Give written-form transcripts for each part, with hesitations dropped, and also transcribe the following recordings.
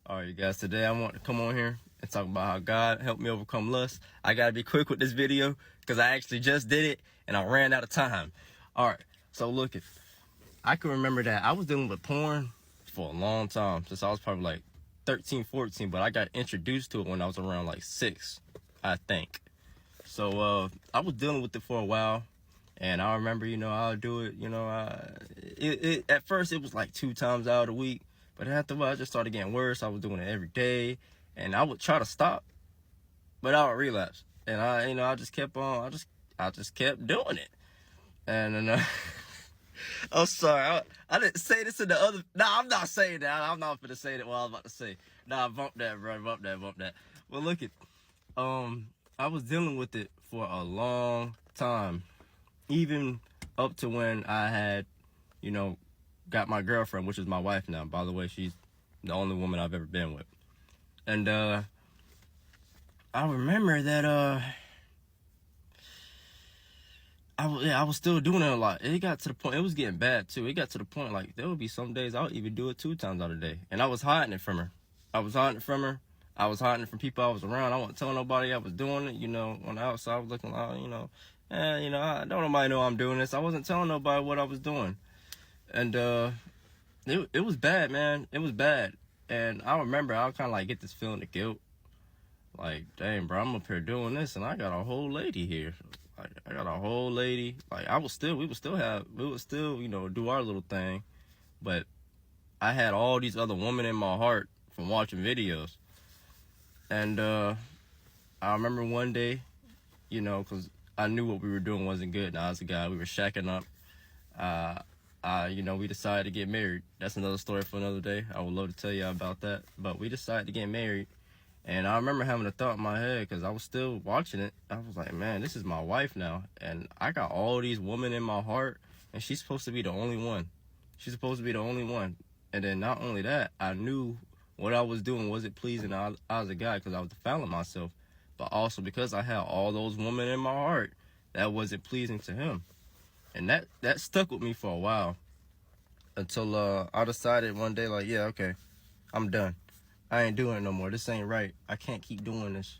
All right, you guys, today I want to come on here and talk about how God helped me overcome lust. I got to be quick with this video because I actually just did it and I ran out of time. All right, so look, I can remember that I was dealing with porn for a long time, since I was probably like 13, 14, but I got introduced to it when I was around like 6, I think. So I was dealing with it for a while, and I remember, I'll do it, at first it was like 2 times out of the week. But after a while, it just started getting worse. I was doing it every day, and I would try to stop, but I would relapse. And I just kept on. I just kept doing it. And I'm sorry, I didn't say this in the other. Nah, I'm not saying that. I'm not gonna say that. What I was about to say. Nah, bump that, bro. Bump that. Well, look it. I was dealing with it for a long time, even up to when I had, got my girlfriend, which is my wife now. By the way, she's the only woman I've ever been with. And I remember that I was still doing it a lot. It got to the point, it was getting bad too. It got to the point like there would be some days I would even do it 2 times out of the day. And I was hiding it from her. I was hiding it from people I was around. I wasn't telling nobody I was doing it. On the outside I was looking like, I don't nobody know I'm doing this. I wasn't telling nobody what I was doing. And it was bad, man. It was bad. And I remember I would kind of like get this feeling of guilt. Like, dang, bro, I'm up here doing this, and I got a whole lady here. Like, I got a whole lady. Like, we would still, do our little thing. But I had all these other women in my heart from watching videos. And I remember one day, because I knew what we were doing wasn't good. And I was a guy, we were shacking up. We decided to get married. That's another story for another day. I would love to tell you about that. But we decided to get married. And I remember having a thought in my head because I was still watching it. I was like, man, this is my wife now. And I got all these women in my heart. And she's supposed to be the only one. She's supposed to be the only one. And then not only that, I knew what I was doing wasn't pleasing I as a guy because I was defiling myself. But also because I had all those women in my heart, that wasn't pleasing to him. And that stuck with me for a while until I decided one day, like, yeah, okay, I'm done. I ain't doing it no more. This ain't right. I can't keep doing this.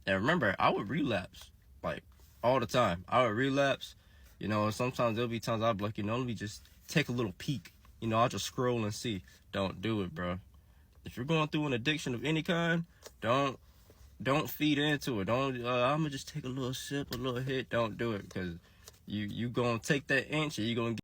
And remember, I would relapse, like, all the time. I would relapse. Sometimes there'll be times I'll be like, let me just take a little peek. I'll just scroll and see. Don't do it, bro. If you're going through an addiction of any kind, don't feed into it. I'm going to just take a little sip, a little hit. Don't do it because you going to take that inch and you're going to